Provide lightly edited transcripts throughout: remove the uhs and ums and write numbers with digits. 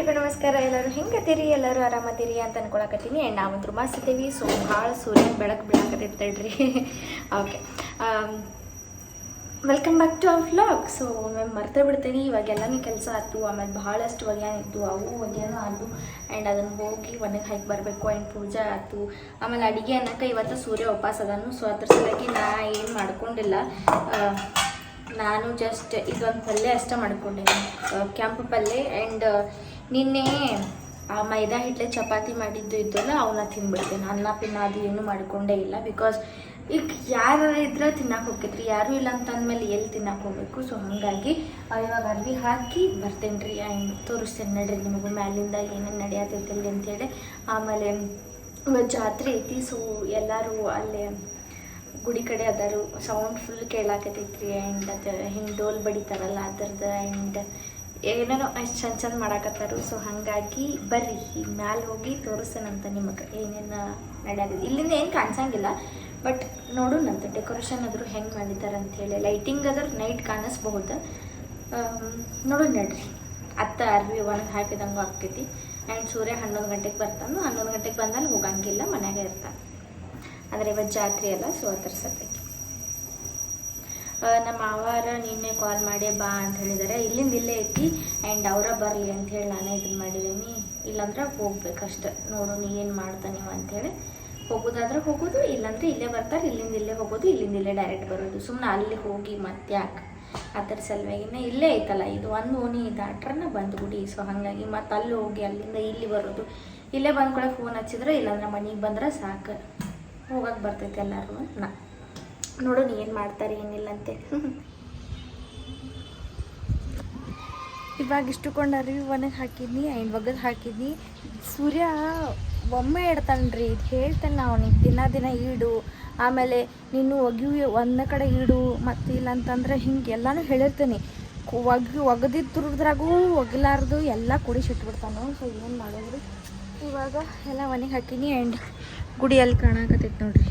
ಎಲ್ರಿಗೂ ನಮಸ್ಕಾರ. ಎಲ್ಲರೂ ಹೆಂಗತ್ತೀರಿ? ಎಲ್ಲರೂ ಆರಾಮತ್ತೀರಿ ಅಂತ ಅನ್ಕೊಳಕತ್ತೀನಿ. ಆ್ಯಂಡ್ ನಾವಂತೂ ಮಸ್ತ್ ಇದ್ದೀವಿ. ಸೊ ಭಾಳ ಸೂರ್ಯನ ಬೆಳಕು ಬೀಳಕತ್ತೈತಡ್ರಿ. Okay, welcome back to our vlog. So ma'am ಮರ್ತೇ ಬಿಡ್ತೀನಿ. ಇವಾಗೆಲ್ಲನೂ ಕೆಲಸ ಆಯ್ತು, ಆಮೇಲೆ ಭಾಳಷ್ಟು ಒಗ್ಯಾನಿತ್ತು, ಅವು ಒಗ್ಯಾನು ಆಯ್ತು. ಆ್ಯಂಡ್ ಅದನ್ನು ಹೋಗಿ ಒಣಗಿ ಹಾಕಿ ಬರಬೇಕು. ಆ್ಯಂಡ್ ಪೂಜೆ ಆಯ್ತು. ಆಮೇಲೆ ಅಡುಗೆ ಅನ್ನೋಕೆ ಇವತ್ತು ಸೂರ್ಯ ಉಪವಾಸ ಅದನ್ನು. ಸೊ ಅದ್ರ ಸಲುವಾಗಿ ನಾ ಏನು ಮಾಡ್ಕೊಂಡಿಲ್ಲ. ನಾನು ಜಸ್ಟ್ ಇದೊಂದು ಪಲ್ಯ ಅಷ್ಟೇ ಮಾಡ್ಕೊಂಡೇನೆ, ಕೆಂಪು ಪಲ್ಯ. ಆ್ಯಂಡ್ ನಿನ್ನೆ ಆ ಮೈದಾ ಹಿಟ್ಲೆ ಚಪಾತಿ ಮಾಡಿದ್ದು ಇದ್ದಲ್ಲ, ಅವನ್ನ ತಿಂದ್ಬಿಡ್ತೇನೆ. ಅನ್ನ ಪಿನ್ನ ಅದು ಏನೂ ಮಾಡ್ಕೊಂಡೇ ಇಲ್ಲ. ಬಿಕಾಸ್ ಈಗ ಯಾರು ಇದ್ರೆ ತಿನ್ನಕ್ಕೆ ಹೋಗ್ತೈತ್ರಿ, ಯಾರೂ ಇಲ್ಲ ಅಂತಂದ್ಮೇಲೆ ಎಲ್ಲಿ ತಿನ್ನಕ್ಕೆ ಹೋಗ್ಬೇಕು. ಸೊ ಹಾಗಾಗಿ ಇವಾಗ ಅರ್ವಿ ಹಾಕಿ ಬರ್ತೇನೆ ರೀ. ಆ್ಯಂಡ್ ತೋರಿಸ್ತೇನೆ ನಡ್ರಿ ನಿಮಗೂ ಮ್ಯಾಲಿಂದ ಏನೇನು ನಡೆಯತೈತಿ ಅಂತೇಳಿ. ಆಮೇಲೆ ಇವತ್ತು ಜಾತ್ರೆ ಐತಿ. ಸೊ ಎಲ್ಲರೂ ಅಲ್ಲೇ ಗುಡಿ ಕಡೆ ಅದಾರು. ಸೌಂಡ್ ಫುಲ್ ಕೇಳಾಕತೈತ್ರಿ. ಆ್ಯಂಡ್ ಅದು ಹಿಂಗೆ ಡೋಲ್ ಬಡಿತಾರಲ್ಲ ಅದರದ್ದು. ಆ್ಯಂಡ್ ಏನೇನೋ ಅಷ್ಟು ಚಂದ ಮಾಡಾಕತ್ತಾರು. ಸೊ ಹಾಗಾಗಿ ಬರ್ರಿ ಈಗ ಮ್ಯಾಲೆ ಹೋಗಿ ತೋರಿಸ್ತೇನಂತ ನಿಮಗೆ ಏನೇನು ನಡೆಯೋದು. ಇಲ್ಲಿಂದ ಏನು ಕಾಣಿಸಂಗಿಲ್ಲ, ಬಟ್ ನೋಡೋಣಂತ ಡೆಕೋರೇಷನ್ ಆದರೂ ಹೆಂಗೆ ಮಾಡಿದ್ದಾರೆ ಅಂಥೇಳಿ. ಲೈಟಿಂಗ್ ಅದ್ರ ನೈಟ್ ಕಾಣಿಸ್ಬಹುದು. ನೋಡೋಣ ನಡ್ರಿ. ಅತ್ತ ಅರ್ವಿ ಒಣಗಿ ಹಾಕಿದಂಗೂ ಆಕೈತಿ. ಆ್ಯಂಡ್ ಸೂರ್ಯ 11 ಗಂಟೆಗೆ ಬರ್ತಾನು. 11 ಗಂಟೆಗೆ ಬಂದಾಗ ಹೋಗಂಗಿಲ್ಲ, ಮನೆಯಾಗೆ ಇರ್ತಾನೆ. ಅಂದರೆ ಇವತ್ತು ಜಾತ್ರೆ ಅಲ್ಲ, ಸೊ ಅದ್ರ ಸಲುವಾಗಿ ನಮ್ಮ ಮಾವಾರ ನಿನ್ನೆ ಕಾಲ್ ಮಾಡಿ ಬಾ ಅಂತ ಹೇಳಿದ್ದಾರೆ. ಇಲ್ಲಿಂದ ಇಲ್ಲೇ ಐತಿ. ಆ್ಯಂಡ್ ಅವರ ಬರಲಿ ಅಂಥೇಳಿ ನಾನೇ ಇದನ್ನು ಮಾಡಿದ್ದೀನಿ. ಇಲ್ಲಾಂದ್ರೆ ಹೋಗ್ಬೇಕಷ್ಟೆ. ನೋಡೋಣ ಏನು ಮಾಡ್ತಾನೆ ನೀವು ಅಂಥೇಳಿ. ಹೋಗೋದಾದ್ರೆ ಹೋಗೋದು, ಇಲ್ಲಾಂದರೆ ಇಲ್ಲೇ ಬರ್ತಾರೆ. ಇಲ್ಲಿಂದ ಇಲ್ಲೇ ಹೋಗೋದು, ಇಲ್ಲಿಂದ ಇಲ್ಲೇ ಡೈರೆಕ್ಟ್ ಬರೋದು. ಸುಮ್ಮನೆ ಅಲ್ಲಿ ಹೋಗಿ ಮತ್ತೆ ಯಾಕೆ ಅದರ ಸಲುವಾಗಿನ ಇಲ್ಲೇ ಐತಲ್ಲ, ಇದು ಒಂದು ಓಣಿ ದಾಟ್ರನ್ನ ಬಂದು ಗುಡಿ. ಸೊ ಹಾಗಾಗಿ ಮತ್ತೆ ಅಲ್ಲಿ ಹೋಗಿ ಅಲ್ಲಿಂದ ಇಲ್ಲಿ ಬರೋದು. ಇಲ್ಲೇ ಬಂದ್ಕೊಳಕ್ಕೆ ಫೋನ್ ಹಚ್ಚಿದ್ರೆ, ಇಲ್ಲಾಂದ್ರೆ ಮನೆಗೆ ಬಂದ್ರೆ ಸಾಕು, ಹೋಗಕ್ಕೆ ಬರ್ತೈತೆ ಎಲ್ಲರೂ. ನೋಡೋಣ ಏನು ಮಾಡ್ತಾರೆ ಏನಿಲ್ಲ ಅಂತೇಳಿ. ಇವಾಗ ಇಷ್ಟುಕೊಂಡ್ರಿ ಒಣಗಿ ಹಾಕಿದ್ನಿ. ಆ್ಯಂಡ್ ಒಗದು ಹಾಕಿದ್ನಿ. ಸೂರ್ಯ ಒಮ್ಮೆ ಇಡ್ತಾನ್ರಿ. ಇದು ಹೇಳ್ತಾನೆ ಅವನಿಗೆ ದಿನ ಇಡು, ಆಮೇಲೆ ನೀನು ಒಗಿ ಒಂದೇ ಕಡೆ ಇಡು, ಮತ್ತು ಇಲ್ಲಂತಂದ್ರೆ ಹಿಂಗೆ ಎಲ್ಲನೂ ಹೇಳಿರ್ತೀನಿ. ಒಗದಿದ್ರದ್ರಾಗೂ ಒಗಿಲಾರ್ದು ಎಲ್ಲ ಕುಡಿಸಿಟ್ಬಿಡ್ತಾನು. ಸೊ ಏನು ಮಾಡೋದ್ರಿ. ಇವಾಗ ಎಲ್ಲ ಒಣಗಿ ಹಾಕಿನಿ. ಆ್ಯಂಡ್ ಗುಡಿಯಲ್ಲಿ ಕಾಣಕತ್ತೈತಿ ನೋಡ್ರಿ,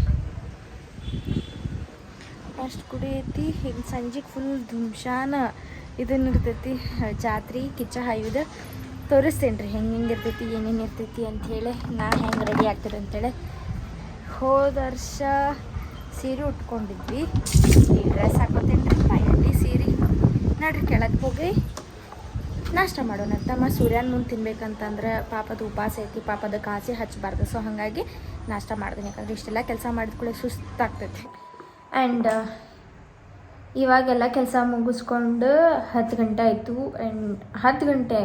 ಅಷ್ಟು ಗುಡಿ ಐತಿ. ಹಿಂಗೆ ಸಂಜೆಗೆ ಫುಲ್ ಧುಮ್ಶಾನ ಇದನ್ನು ಇರ್ತೈತಿ ಜಾತ್ರೆ. ಕಿಚ್ಚ ಹಾಯುವುದು ತೋರಿಸ್ತೇನೆ ರೀ ಹೆಂಗೆ ಇರ್ತೈತಿ, ಏನೇನು ಇರ್ತೈತಿ ಅಂಥೇಳಿ. ನಾನು ಹೆಂಗೆ ರೆಡಿ ಆಗ್ತದೆ ಅಂತೇಳಿ. ಹೋದ ವರ್ಷ ಸೀರೆ ಉಟ್ಕೊಂಡಿದ್ವಿ. ಈ ಡ್ರೆಸ್ ಹಾಕೋತೇನೆ ರೀ, ಎಲ್ಲಿ ಸೀರೆ. ನೋಡ್ರಿ ಕೆಳಗೆ ಹೋಗಿ ನಾಷ್ಟ ಮಾಡೋಣ ಅಂತ. ಮತ್ತು ಸೂರ್ಯನ ಮುಂದೆ ತಿನ್ಬೇಕಂತಂದ್ರೆ ಪಾಪದ ಉಪವಾಸ ಐತಿ, ಪಾಪದ ಕಾಸೆ ಹಚ್ಚಬಾರ್ದು. ಸೊ ಹಾಗಾಗಿ ನಾಷ್ಟ ಮಾಡ್ತೀನಿ. ಯಾಕಂದ್ರೆ ಇಷ್ಟೆಲ್ಲ ಕೆಲಸ ಮಾಡಿದ ಕೂಡ ಸುಸ್ತಾಗ್ತೈತಿ. ಆ್ಯಂಡ್ ಇವಾಗೆಲ್ಲ ಕೆಲಸ ಮುಗಿಸ್ಕೊಂಡು 10 ಗಂಟೆ ಆಯಿತು. ಆ್ಯಂಡ್ 10 ಗಂಟೆ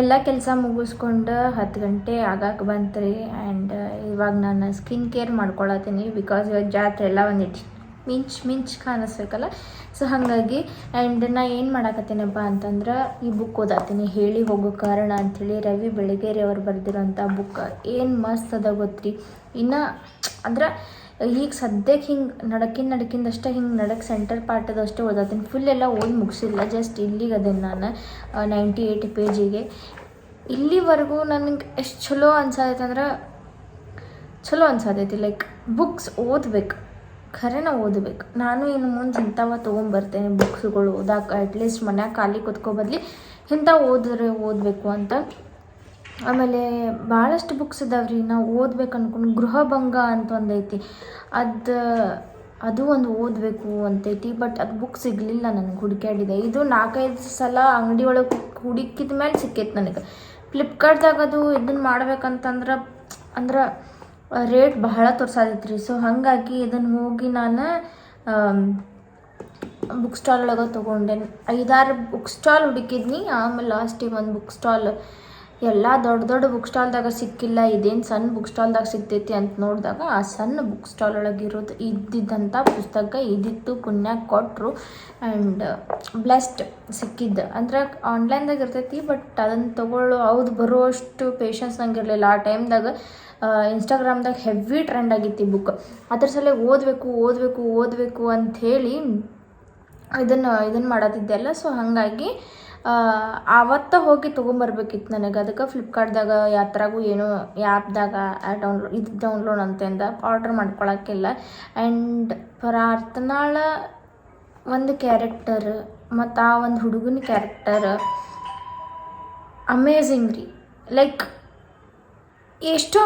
ಎಲ್ಲ ಕೆಲಸ ಮುಗಿಸ್ಕೊಂಡು 10 ಗಂಟೆ ಆಗಕ್ಕೆ ಬಂತು ರೀ. ಆ್ಯಂಡ್ ಇವಾಗ ನಾನು ಸ್ಕಿನ್ ಕೇರ್ ಮಾಡ್ಕೊಳತ್ತೀನಿ. ಬಿಕಾಸ್ ಇವಾಗ ಜಾತ್ರೆ ಎಲ್ಲ ಒಂದಿಟ್ಟು ಮಿಂಚ್ ಕಾಣಿಸ್ಬೇಕಲ್ಲ. ಸೊ ಹಾಗಾಗಿ. ಆ್ಯಂಡ್ ನಾ ಏನು ಮಾಡಾಕತ್ತೀನಪ್ಪ ಅಂತಂದ್ರೆ ಈ ಬುಕ್ ಓದಾತೀನಿ, ಹೇಳಿ ಹೋಗೋ ಕಾರಣ ಅಂಥೇಳಿ. ರವಿ ಬೆಳಗೇರಿ ಅವ್ರು ಬರೆದಿರೋಂಥ ಬುಕ್ ಏನು ಮಸ್ತ್ ಅದ ಗೊತ್ತ್ರಿ. ಇನ್ನು ಅಂದ್ರೆ ಈಗ ಸದ್ಯಕ್ಕೆ ಹಿಂಗೆ ನಡಕಿಂದಷ್ಟೇ ಹಿಂಗೆ ನಡಕ್ಕೆ ಸೆಂಟರ್ ಪಾರ್ಟದಷ್ಟೇ ಓದಾತೀನಿ. ಫುಲ್ ಎಲ್ಲ ಓದಿ ಮುಗಿಸಿಲ್ಲ. ಜಸ್ಟ್ ಇಲ್ಲಿಗೆ ಅದೇನು ನಾನು 98 ಪೇಜಿಗೆ. ಇಲ್ಲಿವರೆಗೂ ನನಗೆ ಎಷ್ಟು ಚಲೋ ಅನ್ಸತೈತಿ. ಲೈಕ್ ಬುಕ್ಸ್ ಓದಬೇಕು, ಖರೇನ ಓದಬೇಕು. ನಾನು ಇನ್ನು ಮುಂದೆ ಇಂಥವ ತೊಗೊಂಬರ್ತೇನೆ ಬುಕ್ಸ್ಗಳು ಓದಾಕ. ಅಟ್ಲೀಸ್ಟ್ ಮನ್ಯಾಗ ಖಾಲಿ ಕೂತ್ಕೊಬದ್ಲಿ ಇಂಥ ಓದಬೇಕು ಅಂತ. ಆಮೇಲೆ ಭಾಳಷ್ಟು ಬುಕ್ಸ್ ಇದಾವ್ರಿ ನಾವು ಓದ್ಬೇಕು ಅನ್ಕೊಂಡು. ಗೃಹಭಂಗ ಅಂತ ಒಂದೈತಿ, ಅದು ಒಂದು ಓದಬೇಕು ಅಂತೈತಿ. ಬಟ್ ಅದು ಬುಕ್ ಸಿಗಲಿಲ್ಲ ನನಗೆ, ಹುಡುಕ್ಯಾಡಿದೆ. ಇದು 4-5 ಸಲ ಅಂಗಡಿ ಒಳಗೆ ಹುಡುಕಿದ ಮೇಲೆ ಸಿಕ್ಕೈತೆ ನನಗೆ. ಫ್ಲಿಪ್ಕಾರ್ಟ್ದಾಗ ಅದು ಇದನ್ನು ಮಾಡ್ಬೇಕಂತಂದ್ರೆ ರೇಟ್ ಬಹಳ ತೋರ್ಸಾದೈತ್ರಿ. ಸೊ ಹಾಗಾಗಿ ಇದನ್ನು ಹೋಗಿ ನಾನು ಬುಕ್ ಸ್ಟಾಲ್ ಒಳಗೆ ತೊಗೊಂಡೆ. 5-6 ಬುಕ್ ಸ್ಟಾಲ್ ಹುಡುಕಿದ್ನಿ. ಆಮೇಲೆ ಲಾಸ್ಟಿಗೆ ಒಂದು ಬುಕ್ ಸ್ಟಾಲ್, ಎಲ್ಲ ದೊಡ್ಡ ಬುಕ್ ಸ್ಟಾಲ್ದಾಗ ಸಿಕ್ಕಿಲ್ಲ. ಇದೇನು ಸಣ್ಣ ಬುಕ್ ಸ್ಟಾಲ್ದಾಗ ಸಿಗ್ತೈತಿ ಅಂತ ನೋಡಿದಾಗ ಆ ಸಣ್ಣ ಬುಕ್ ಸ್ಟಾಲ್ ಒಳಗೆ ಇದ್ದಿದ್ದಂಥ ಪುಸ್ತಕ ಇದಿತ್ತು. ಪುಣ್ಯ ಕೊಟ್ಟರು. ಆ್ಯಂಡ್ ಬ್ಲೆಸ್ಡ್ ಸಿಕ್ಕಿದ್ದು. ಅಂದ್ರೆ ಆನ್ಲೈನ್ದಾಗ ಇರ್ತೈತಿ, ಬಟ್ ಅದನ್ನು ತೊಗೊಳ್ಳೋ ಬರುವಷ್ಟು ಪೇಷನ್ಸ್ ನಂಗೆ ಇರಲಿಲ್ಲ ಆ ಟೈಮ್ದಾಗ. ಇನ್ಸ್ಟಾಗ್ರಾಮ್ದಾಗ ಹೆವಿ ಟ್ರೆಂಡ್ ಆಗಿತ್ತು ಈ ಬುಕ್. ಅದ್ರ ಸಲ ಓದಬೇಕು ಅಂಥೇಳಿ ಇದನ್ನು ಮಾಡತ್ತಿದ್ದೆಲ್ಲ. ಸೊ ಹಾಗಾಗಿ ಆವತ್ತ ಹೋಗಿ ತೊಗೊಂಬರ್ಬೇಕಿತ್ತು ನನಗೆ. ಅದಕ್ಕೆ ಫ್ಲಿಪ್ಕಾರ್ಟ್ದಾಗ ಯಾತ್ರಾಗೂ ಏನೋ ಆ್ಯಪ್ದಾಗ ಡೌನ್ಲೋಡ್ ಅಂತಂದ ಆರ್ಡ್ರ್ ಮಾಡ್ಕೊಳಕ್ಕಿಲ್ಲ. ಆ್ಯಂಡ್ ಪ್ರಾರ್ಥನಾಳ ಒಂದು ಕ್ಯಾರೆಕ್ಟರ್ ಮತ್ತು ಆ ಒಂದು ಹುಡುಗನ ಕ್ಯಾರೆಕ್ಟರ್ ಅಮೇಝಿಂಗ್ ರೀ. ಲೈಕ್ ಎಷ್ಟೋ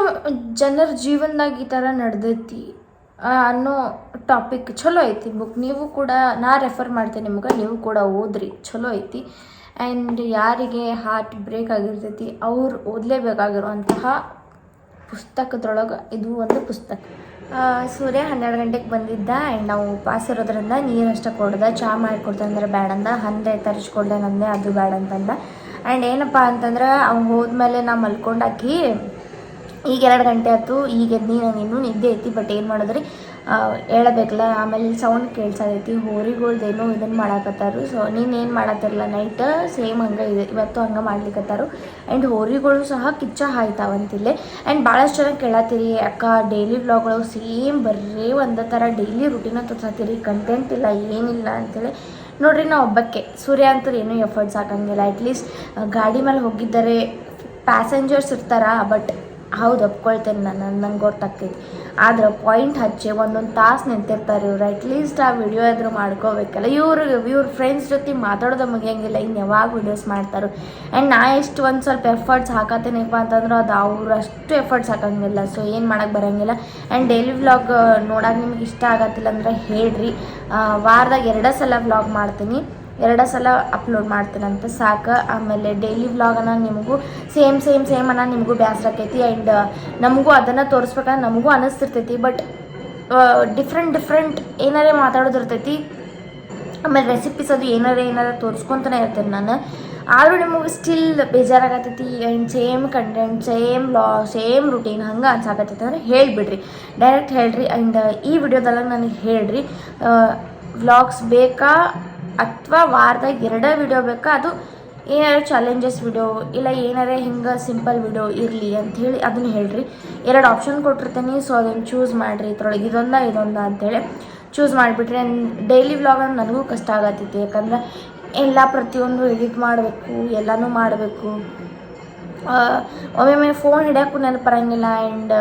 ಜನರ ಜೀವನದಾಗ ಈ ಥರ ನಡೆದೈತಿ ಅನ್ನೋ ಟಾಪಿಕ್ ಚಲೋ ಐತಿ ಬುಕ್. ನೀವು ಕೂಡ ನಾ ರೆಫರ್ ಮಾಡ್ತೇನೆ ನಿಮ್ಗೆ, ನೀವು ಕೂಡ ಓದ್ರಿ, ಚಲೋ ಐತಿ. ಆ್ಯಂಡ್ ಯಾರಿಗೆ ಹಾರ್ಟ್ ಬ್ರೇಕ್ ಆಗಿರ್ತೈತಿ ಅವ್ರು ಓದಲೇಬೇಕಾಗಿರುವಂತಹ ಪುಸ್ತಕದೊಳಗೆ ಇದು ಒಂದು ಪುಸ್ತಕ. ಸೂರ್ಯ 12 ಗಂಟೆಗೆ ಬಂದಿದ್ದ. ಆ್ಯಂಡ್ ನಾವು ಉಪವಾಸ ಇರೋದ್ರಿಂದ ನೀರಷ್ಟೇ ಕೊಡ್ದೆ, ಚಹಾ ಮಾಡಿಕೊಡ್ತಂದ್ರೆ ಬೇಡಂದ, ಹಂದೆ ತರಿಸ್ಕೊಡ್ದೆ ನಂದೆ, ಅದು ಬೇಡ ಅಂತಂದ. ಆ್ಯಂಡ್ ಏನಪ್ಪ ಅಂತಂದ್ರೆ ಅವ್ನು ಹೋದ್ಮೇಲೆ ನಾ ಮಲ್ಕೊಂಡಾಕಿ ಈಗ 2 ಗಂಟೆ ಆಯ್ತು, ಈಗ ಎದ್ದು ನಾನು ಇನ್ನೂ ನಿದ್ದೆ ಐತಿ. ಬಟ್ ಏನು ಮಾಡಿದ್ರಿ ಹೇಳಬೇಕಲ್ಲ. ಆಮೇಲೆ ಸೌಂಡ್ ಕೇಳ್ಸೋದೈತಿ, ಹೋರಿಗಳ್ದೇನೋ ಇದನ್ನು ಮಾಡಾಕತ್ತಾರು. ಸೊ ನೀನೇನು ಮಾಡತ್ತಿರಲ್ಲ ನೈಟ್ ಸೇಮ್ ಹಂಗೆ ಇದೆ, ಇವತ್ತು ಹಂಗೆ ಮಾಡ್ಲಿಕ್ಕತ್ತಾರು. ಆ್ಯಂಡ್ ಹೋರಿಗಳು ಸಹ ಕಿಚ್ಚ ಹಾಯ್ತಾವಂತಿಲ್ಲೇ. ಆ್ಯಂಡ್ ಭಾಳಷ್ಟು ಜನ ಕೇಳತ್ತೀರಿ ಅಕ್ಕ ಡೈಲಿ ವ್ಲಾಗ್ಗಳು ಸೇಮ್ ಬರೀ ಒಂದೇ ಥರ ಡೈಲಿ ರುಟೀನ ತೋರ್ಸತ್ತೀರಿ, ಕಂಟೆಂಟ್ ಇಲ್ಲ ಏನಿಲ್ಲ ಅಂತೇಳಿ. ನೋಡ್ರಿ ನಾವು ಒಬ್ಬಕ್ಕೆ ಸೂರ್ಯ ಅಂತೂ ಏನೂ ಎಫರ್ಟ್ಸ್ ಹಾಕಂಗಿಲ್ಲ. ಅಟ್ಲೀಸ್ಟ್ ಗಾಡಿ ಮೇಲೆ ಹೋಗಿದ್ದಾರೆ ಪ್ಯಾಸೆಂಜರ್ಸ್ ಇರ್ತಾರ. ಬಟ್ ಹೌದು ಒಪ್ಕೊಳ್ತೇನೆ ನಾನು, ನಂಗೆ ಗೊತ್ತಾಗ್ತೈತಿ. ಆದ್ರೆ ಪಾಯಿಂಟ್ ಹಚ್ಚಿ ಒಂದೊಂದು ತಾಸು ನಿಂತಿರ್ತಾರೆ ಇವ್ರು. ಅಟ್ಲೀಸ್ಟ್ ಆ ವಿಡಿಯೋ ಆದರೂ ಮಾಡ್ಕೋಬೇಕಲ್ಲ. ಇವ್ರ ಫ್ರೆಂಡ್ಸ್ ಜೊತೆ ಮಾತಾಡೋದು ಮುಗಿಯಂಗಿಲ್ಲ, ಇನ್ನು ಯಾವಾಗ ವಿಡಿಯೋಸ್ ಮಾಡ್ತಾರೆ. ಆ್ಯಂಡ್ ನಾ ಎಷ್ಟು ಒಂದು ಸ್ವಲ್ಪ ಎಫರ್ಟ್ಸ್ ಹಾಕತ್ತೇನಪ್ಪ ಅಂತಂದ್ರೆ ಅದು ಅವ್ರು ಅಷ್ಟು ಎಫರ್ಟ್ಸ್ ಹಾಕಂಗಿಲ್ಲ. ಸೊ ಏನು ಮಾಡೋಕ್ಕೆ ಬರೋಂಗಿಲ್ಲ. ಆ್ಯಂಡ್ ಡೈಲಿ ವ್ಲಾಗ್ ನೋಡೋಕೆ ನಿಮ್ಗೆ ಇಷ್ಟ ಆಗತ್ತಿಲ್ಲ ಅಂದ್ರೆ ಹೇಳ್ರಿ. ವಾರದಾಗ 2 ಸಲ ವ್ಲಾಗ್ ಮಾಡ್ತೀನಿ, 2 ಸಲ ಅಪ್ಲೋಡ್ ಮಾಡ್ತೀನಂತ ಸಾಕು. ಆಮೇಲೆ ಡೈಲಿ ವ್ಲಾಗನ್ನು ನಿಮಗೂ ಸೇಮ್ ಅನ್ನ ನಿಮಗೂ ಬೇಸರ ಆಕೈತಿ. ಆ್ಯಂಡ್ ನಮಗೂ ಅದನ್ನು ತೋರಿಸ್ಬೇಕಂದ್ರೆ ನಮಗೂ ಅನ್ನಿಸ್ತಿರ್ತೈತಿ. ಬಟ್ ಡಿಫ್ರೆಂಟ್ ಏನಾರೇ ಮಾತಾಡೋದಿರ್ತೈತಿ. ಆಮೇಲೆ ರೆಸಿಪೀಸ್ ಅದು ಏನಾರ ತೋರಿಸ್ಕೊತಾನೆ ಇರ್ತೇನೆ ನಾನು. ಆದರೂ ನಿಮಗೆ ಸ್ಟಿಲ್ ಬೇಜಾರಾಗತ್ತೈತಿ. And same content, same vlog, same routine ಹಂಗೆ ಅನ್ಸಾಕತ್ತೈತಿ ಅಂದ್ರೆ ಹೇಳಿಬಿಡ್ರಿ, ಡೈರೆಕ್ಟ್ ಹೇಳ್ರಿ. ಆ್ಯಂಡ್ ಈ ವಿಡಿಯೋದಲ್ಲ ನನಗೆ ಹೇಳ್ರಿ ವ್ಲಾಗ್ಸ್ ಬೇಕಾ ಅಥವಾ ವಾರದಾಗ 2 ವಿಡಿಯೋ ಬೇಕಾ, ಅದು ಏನಾರು ಚಾಲೆಂಜಸ್ ವಿಡಿಯೋ ಇಲ್ಲ ಏನಾರೇ ಹಿಂಗೆ ಸಿಂಪಲ್ ವಿಡಿಯೋ ಇರಲಿ ಅಂಥೇಳಿ ಅದನ್ನು ಹೇಳ್ರಿ. 2 ಆಪ್ಷನ್ ಕೊಟ್ಟಿರ್ತೀನಿ. ಸೊ ಅದನ್ನು ಚೂಸ್ ಮಾಡಿರಿ, ಇದ್ರೊಳಗೆ ಇದೊಂದ ಅಂಥೇಳಿ ಚೂಸ್ ಮಾಡಿಬಿಟ್ರಿ. ಡೈಲಿ ವ್ಲಾಗ್ ಅಂದ್ರೆ ನನಗೂ ಕಷ್ಟ ಆಗತ್ತೈತಿ. ಯಾಕಂದ್ರೆ ಎಲ್ಲ ಪ್ರತಿಯೊಂದು ಎಡಿಟ್ ಮಾಡಬೇಕು, ಎಲ್ಲನೂ ಮಾಡಬೇಕು. ಒಮ್ಮೊಮ್ಮೆ ಫೋನ್ ಹಿಡಿಯೋಕ್ಕೂ ನೆನಪರಂಗಿಲ್ಲ. ಆ್ಯಂಡ್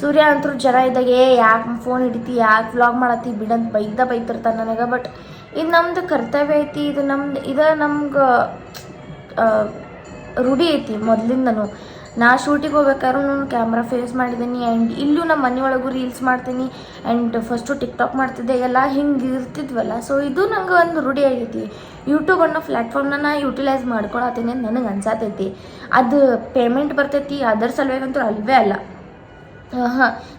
ಸೂರ್ಯ ಅಂತೂ ಜನ ಇದ್ದಾಗ ಯಾಕೆ ಫೋನ್ ಹಿಡಿತಿ, ಯಾಕೆ ವ್ಲಾಗ್ ಮಾಡತ್ತಿ ಬಿಡಂತ ಬೈತಿರ್ತಾನೆ ನನಗೆ. ಬಟ್ ಇದು ನಮ್ಮದು ಕರ್ತವ್ಯ ಐತಿ, ಇದು ನಮ್ಗೆ ರೂಢಿ ಐತಿ ಮೊದಲಿಂದನೂ. ನಾ ಶೂಟಿಗೆ ಹೋಗ್ಬೇಕಾದ್ರೂ ನಾನು ಕ್ಯಾಮ್ರಾ ಫೇಸ್ ಮಾಡಿದ್ದೀನಿ. ಆ್ಯಂಡ್ ಇಲ್ಲೂ ನಮ್ಮ ಮನೆಯೊಳಗೂ ರೀಲ್ಸ್ ಮಾಡ್ತೀನಿ. ಆ್ಯಂಡ್ ಫಸ್ಟು ಟಿಕ್ಟಾಕ್ ಮಾಡ್ತಿದ್ದೆ, ಎಲ್ಲ ಹಿಂಗೆ ಇರ್ತಿದ್ವಲ್ಲ. ಸೊ ಇದು ನಂಗೆ ಒಂದು ರೂಢಿ ಆಗೈತಿ. ಯೂಟ್ಯೂಬ್ ಅನ್ನೋ ಪ್ಲ್ಯಾಟ್ಫಾರ್ಮ್ನ ನಾ ಯುಟಿಲೈಸ್ ಮಾಡ್ಕೊಳತ್ತೀನಿ ಅಂತ ನನಗೆ ಅನ್ಸಾತೈತಿ. ಅದು ಪೇಮೆಂಟ್ ಬರ್ತೈತಿ ಅದರ ಸಲುವಾಗಂತೂ ಅಲ್ವೇ ಅಲ್ಲ.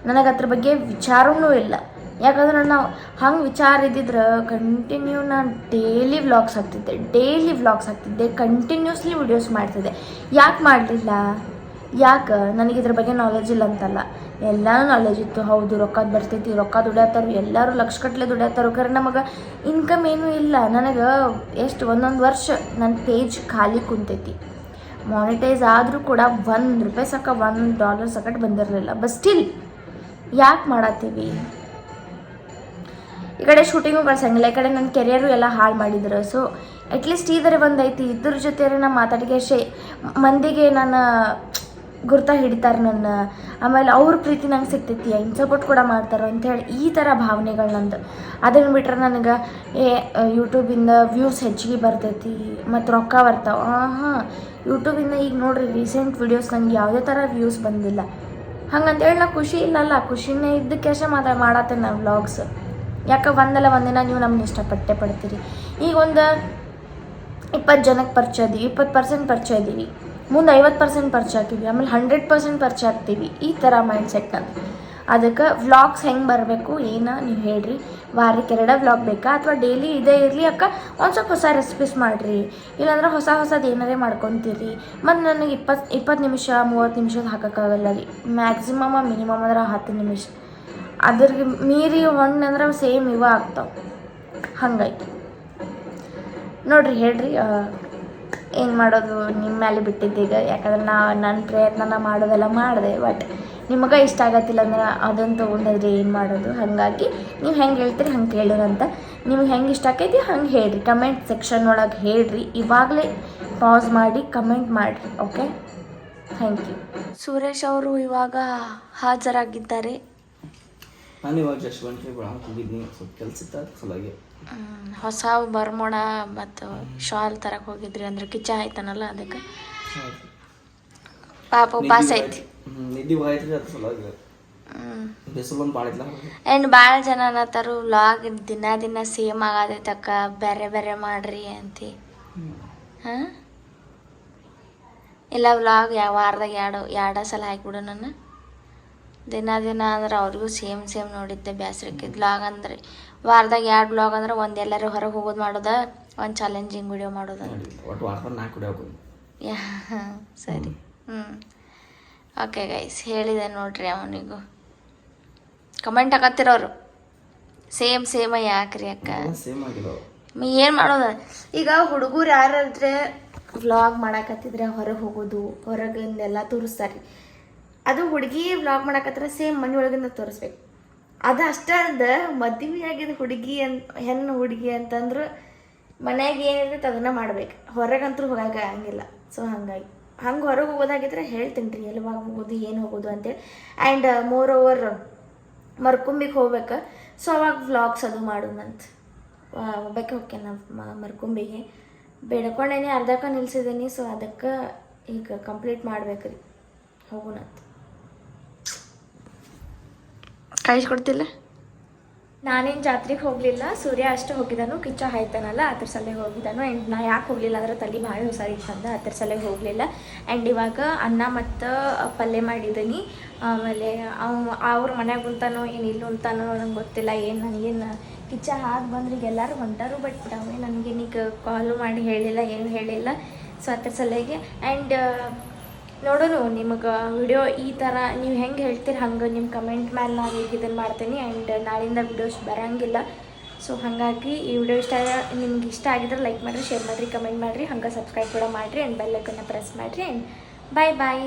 ನನಗೆ ಅದ್ರ ಬಗ್ಗೆ ವಿಚಾರವೂ ಇಲ್ಲ. ಯಾಕಂದ್ರೆ ನಾವು ಹಂಗೆ ವಿಚಾರ ಇದ್ದಿದ್ರೆ ಕಂಟಿನ್ಯೂ ನಾನು ಡೈಲಿ ವ್ಲಾಗ್ಸ್ ಹಾಕ್ತಿದ್ದೆ, ಕಂಟಿನ್ಯೂಸ್ಲಿ ವಿಡಿಯೋಸ್ ಮಾಡ್ತಿದ್ದೆ. ಯಾಕೆ ಮಾಡಲಿಲ್ಲ? ಯಾಕೆ ನನಗಿದ್ರ ಬಗ್ಗೆ ನಾಲೆಜ್ ಇಲ್ಲ ಅಂತಲ್ಲ, ಎಲ್ಲನೂ ನಾಲೆಜ್ ಇತ್ತು. ಹೌದು ರೊಕ್ಕದ ಬರ್ತೈತಿ, ರೊಕ್ಕ ದುಡಿಯತ್ತಾರು, ಎಲ್ಲರೂ ಲಕ್ಷಗಟ್ಟಲೆ ದುಡಿಯತ್ತಾರು. ಖರೆ ನಮಗೆ ಇನ್ಕಮ್ ಏನೂ ಇಲ್ಲ. ನನಗೆ ಎಷ್ಟು 1 ವರ್ಷ ನನ್ನ ಪೇಜ್ ಖಾಲಿ ಕುಂತೈತಿ. ಮಾನಿಟೈಸ್ ಆದರೂ ಕೂಡ $1 ಸಾಕ, $1 ಸಕಟ್ ಬಂದಿರಲಿಲ್ಲ. ಬಟ್ ಸ್ಟಿಲ್ ಯಾಕೆ ಮಾಡತ್ತೀವಿ? ಈ ಕಡೆ ಶೂಟಿಂಗು ಕಳ್ಸಂಗಿಲ್ಲ, ಈ ಕಡೆ ನನ್ನ ಕೆರಿಯರು ಎಲ್ಲ ಹಾಳು ಮಾಡಿದ್ರು. ಸೊ ಅಟ್ಲೀಸ್ಟ್ ಇದರ ಒಂದೈತಿ, ಇದ್ರ ಜೊತೆ ನಾನು ಮಾತಾಡಿಗೆ ಮಂದಿಗೆ ನಾನು ಗುರ್ತಾ ಹಿಡಿತಾರೆ ನನ್ನ. ಆಮೇಲೆ ಅವ್ರ ಪ್ರೀತಿ ನಂಗೆ ಸಿಗ್ತೈತಿ, ಹೆಂಗೆ ಸಪೋರ್ಟ್ ಕೂಡ ಮಾಡ್ತಾರೆ ಅಂಥೇಳಿ ಈ ಥರ ಭಾವನೆಗಳು ನಂದು. ಅದನ್ನು ಬಿಟ್ರೆ ನನಗೆ ಯೂಟ್ಯೂಬಿಂದ ವ್ಯೂಸ್ ಹೆಚ್ಚಿಗೆ ಬರ್ತೈತಿ ಮತ್ತು ರೊಕ್ಕ ಬರ್ತಾವೆ. ಯೂಟ್ಯೂಬಿಂದ ಈಗ ನೋಡ್ರಿ ರೀಸೆಂಟ್ ವೀಡಿಯೋಸ್ ನಂಗೆ ಯಾವುದೇ ಥರ ವ್ಯೂಸ್ ಬಂದಿಲ್ಲ. ಹಂಗಂತೇಳಿ ನಾ ಖುಷಿ ಇಲ್ಲಲ್ಲ, ಖುಷಿನೇ ಇದ್ದಕ್ಕೆ ಮಾಡತ್ತೇನೆ ನಾನು ವ್ಲಾಗ್ಸ್. ಯಾಕೆ ಒಂದಲ್ಲ ಒಂದಿನ ನೀವು ನಮ್ಗೆ ಇಷ್ಟಪಟ್ಟೆ ಪಡ್ತೀರಿ. ಈಗ ಒಂದು 20 ಜನಕ್ಕೆ ಪರಿಚಯ ಇದ್ದೀವಿ, 20% ಪರಿಚಯ ಇದ್ದೀವಿ, ಮುಂದೆ 50% ಪರಿಚಯ ಆಗ್ತೀವಿ, ಆಮೇಲೆ 100% ಪರಿಚಯ ಆಗ್ತೀವಿ. ಈ ಥರ ಮೈಂಡ್ಸೆಟ್ ನಂದು. ಅದಕ್ಕೆ ವ್ಲಾಗ್ಸ್ ಹೆಂಗೆ ಬರಬೇಕು ನೀವು ಹೇಳ್ರಿ. ವಾರಕ್ಕೆ 2 ವ್ಲಾಗ್ ಬೇಕಾ ಅಥವಾ ಡೈಲಿ ಇದೇ ಇರಲಿ ಅಕ್ಕ, ಒಂದು ಸ್ವಲ್ಪ ಹೊಸ ರೆಸಿಪೀಸ್ ಮಾಡಿರಿ, ಇಲ್ಲಾಂದ್ರೆ ಹೊಸದು ಏನಾರೇ ಮಾಡ್ಕೊತೀರಿ. ಮತ್ತು ನನಗೆ 20 ನಿಮಿಷ 30 ನಿಮಿಷದ ಹಾಕೋಕ್ಕಾಗಲ್ಲ ರೀ. ಮಿನಿಮಮ್ ಅಂದ್ರೆ 10 ನಿಮಿಷ. ಅದ್ರಿಗೆ ಮೀರಿ ಹೊಣ್ಣಂದ್ರೆ ಸೇಮ್ ಇವ ಆಗ್ತಾವೆ. ಹಂಗಾಗಿ ನೋಡಿರಿ ಹೇಳ್ರಿ ಏನು ಮಾಡೋದು ನಿಮ್ಮ ಮೇಲೆ ಬಿಟ್ಟಿದ್ದೀಗ. ಯಾಕಂದ್ರೆ ನನ್ನ ಪ್ರಯತ್ನ ಮಾಡೋದೆಲ್ಲ ಮಾಡಿದೆ. ಬಟ್ ನಿಮಗೆ ಇಷ್ಟ ಆಗತ್ತಿಲ್ಲ ಅಂದ್ರೆ ಅದನ್ನು ತೊಗೊಂಡಿದ್ರೆ ಏನು ಮಾಡೋದು? ಹಾಗಾಗಿ ನೀವು ಹೆಂಗೆ ಹೇಳ್ತೀರಿ ಹಂಗೆ ಕೇಳಿರಂತ. ನಿಮ್ಗೆ ಹೆಂಗೆ ಇಷ್ಟ ಆಕೈತಿ ಹಂಗೆ ಹೇಳ್ರಿ, ಕಮೆಂಟ್ ಸೆಕ್ಷನ್ ಒಳಗೆ ಹೇಳ್ರಿ. ಇವಾಗಲೇ ಪಾಸ್ ಮಾಡಿ ಕಮೆಂಟ್ ಮಾಡಿರಿ. Okay, thank you. ಸುರೇಶ್ ಅವರು ಇವಾಗ ಹಾಜರಾಗಿದ್ದಾರೆ. ನಾನು ಇವಾಗ ಜಸ್ಟ್ ಹೋಗಿದ್ದೀನಿ, ಸ್ವಲ್ಪ ಕೆಲಸ ಇತ್ತು ಸಲುವಾಗಿ. ಹೊಸ ಬರ್ಮೋಡ ಮತ್ತು ಶಾಲ್ ತರಕ್ಕೆ ಹೋಗಿದ್ರಿ ಅಂದ್ರೆ ಕಿಚ್ಚ ಆಯ್ತಾನಲ್ಲ ಅದಕ್ಕೆ. ಪಾಪ ಉಪವಾಸ ಐತಿ. ನಿದ್ದೆ ಹೋಗೈತ್ರಿ ಅದ್ರ ಸಲುವಾಗಿ ಬಿಸಿಲು ಒಂದು ಭಾಳ ಐತ್ಲ. ಆ್ಯಂಡ್ ಭಾಳ ಜನ ಅನ್ನತ್ತಾರು ವ್ಲಾಗ್ ದಿನ ಸೇಮ್ ಆಗತೈತಕ್ಕ, ಬೇರೆ ಬೇರೆ ಮಾಡ್ರಿ ಅಂತಿ. ಹಾಂ, ಇಲ್ಲ ವ್ಲಾಗ್ ವಾರದಾಗ ಎರಡು ಸಲ ಹಾಕಿಬಿಡು. ನಾನು ದಿನ ಅಂದ್ರೆ ಅವ್ರಿಗೂ ಸೇಮ್ ನೋಡಿದ್ದೆ ಬೇಸರಕ್ಕಿದ್ದು. ವ್ಲಾಗ್ ಅಂದರೆ ವಾರದಾಗ 2 ವ್ಲಾಗ್ ಅಂದ್ರೆ ಒಂದು ಎಲ್ಲರೂ ಹೊರಗೆ ಹೋಗೋದು ಮಾಡೋದ, ಒಂದು ಚಾಲೆಂಜಿಂಗ್ ವಿಡಿಯೋ ಮಾಡೋದ. ಒಟ್ಟು ವಾರದಾಗ 4 ವಿಡಿಯೋ ಯಾ ಸರಿ. ಓಕೆ ಗೈಸ್, ಹೇಳಿದೆ ನೋಡ್ರಿ ಅವನಿಗೂ. ಕಮೆಂಟ್ ಹಾಕತ್ತಿರೋರು ಸೇಮ್ ಯಾಕ್ರಿ ಅಕ್ಕ? ಸೇಮ್ ಆಗಿಲ್ಲ. ಏನು ಮಾಡೋದು ಈಗ? ಹುಡುಗರು ಯಾರಾದ್ರೆ ವ್ಲಾಗ್ ಮಾಡಾಕತ್ತಿದ್ರೆ ಹೊರಗೆ ಹೋಗೋದು, ಹೊರಗಿಂದೆಲ್ಲ ತೋರಿಸ್ತಾರೆ. ಅದು ಹುಡುಗಿ ವ್ಲಾಗ್ ಮಾಡಾಕತ್ರ ಸೇಮ್ ಮನೆ ಒಳಗಿಂದ ತೋರಿಸ್ಬೇಕು. ಅದು ಅಷ್ಟೇ ಅದ, ಮದುವೆ ಆಗಿದ ಹುಡುಗಿ ಹೆಣ್ಣು ಹುಡುಗಿ ಅಂತಂದ್ರೆ ಮನ್ಯಾಗ ಏನಿರ್ತೈತೆ ಅದನ್ನು ಮಾಡ್ಬೇಕು. ಹೊರಗಂತೂ ಹೋಗಕ್ಕೆ ಆಗಂಗಿಲ್ಲ. ಸೊ ಹಂಗಾಗಿ ಹಂಗೆ ಹೊರಗೆ ಹೋಗೋದಾಗಿದ್ರೆ ಹೇಳ್ತೀನಿ ರೀ ಎಲ್ಲಿವಾಗ ಹೋಗೋದು, ಏನು ಹೋಗೋದು ಅಂತೇಳಿ. ಆ್ಯಂಡ್ ಮೋರ್ ಓವರ್ ಮರ್ಕುಂಬಿಗೆ ಹೋಗ್ಬೇಕು. ಸೊ ಅವಾಗ ವ್ಲಾಗ್ಸ್ ಅದು ಮಾಡೋಣಂತ. ಒಬ್ಬಕ್ಕೆ ಹೋಗ್ತೇನೆ ನಾವು ಮರ್ಕುಂಬಿಗೆ. ಬೇಡ್ಕೊಂಡೇನಿ, ಅರ್ಧಕ್ಕೆ ನಿಲ್ಸಿದ್ದೀನಿ. ಸೊ ಅದಕ್ಕೆ ಈಗ ಕಂಪ್ಲೀಟ್ ಮಾಡ್ಬೇಕು ರೀ, ಹೋಗೋಣಂತ. ಕಳಿಸ್ಕೊಡ್ತಿಲ್ಲ. ನಾನೇನು ಜಾತ್ರೆಗೆ ಹೋಗಲಿಲ್ಲ, ಸೂರ್ಯ ಅಷ್ಟು ಹೋಗಿದ್ದಾನು. ಕಿಚ್ಚ ಹಾಯ್ತಾನಲ್ಲ ಅದ್ರ ಸಲೇ ಹೋಗಿದ್ದಾನು. ಆ್ಯಂಡ್ ನಾ ಯಾಕೆ ಹೋಗಲಿಲ್ಲ ಅಂದ್ರೆ ತಲೆ ಭಾಳ ಹುಷಾರಿತ್ತಂದ, ಅದ್ರ ಸಲೇ ಹೋಗಲಿಲ್ಲ. ಆ್ಯಂಡ್ ಇವಾಗ ಅನ್ನ ಮತ್ತು ಪಲ್ಯ ಮಾಡಿದ್ದೀನಿ. ಆಮೇಲೆ ಅವ್ರ ಮನ್ಯಾಗ ಉಂತಾನೋ ಏನು ಇಲ್ಲಿ ಉಂತಾನೋ ನಂಗೆ ಗೊತ್ತಿಲ್ಲ. ನನಗೇನು ಕಿಚ್ಚ ಹಾಕಿ ಬಂದ್ರೆ ಈಗ ಎಲ್ಲರೂ ಹೊಂಟಾರು. ಬಟ್ ಅವೇ ನನಗೇನೀಗ ಕಾಲು ಮಾಡಿ ಹೇಳಿಲ್ಲ, ಏನು ಹೇಳಿಲ್ಲ. ಸೊ ಅದ್ರ ಸಲಹೆಗೆ. ಆ್ಯಂಡ್ ನೋಡೋಣ ನಿಮಗೆ ವಿಡಿಯೋ ಈ ಥರ ನೀವು ಹೆಂಗೆ ಹೇಳ್ತೀರಿ ಹಂಗೆ ನಿಮ್ಮ ಕಮೆಂಟ್ ಮೇಲೆ ನಾನು ಈಗ ಇದನ್ನು ಮಾಡ್ತೀನಿ. ಆ್ಯಂಡ್ ನಾಳಿಂದ ವಿಡಿಯೋಸ್ ಬರೋಂಗಿಲ್ಲ. ಸೊ ಹಾಗಾಗಿ ಈ ವಿಡಿಯೋ ನಿಮ್ಗೆ ಇಷ್ಟ ಆಗಿದ್ರೆ ಲೈಕ್ ಮಾಡಿರಿ, ಶೇರ್ ಮಾಡಿರಿ, ಕಮೆಂಟ್ ಮಾಡಿರಿ, ಹಂಗೆ ಸಬ್ಸ್ಕ್ರೈಬ್ ಕೂಡ ಮಾಡಿರಿ. ಆ್ಯಂಡ್ ಬೆಲ್ ಐಕನ್ನ ಪ್ರೆಸ್ ಮಾಡಿರಿ. ಆ್ಯಂಡ್ ಬಾಯ್.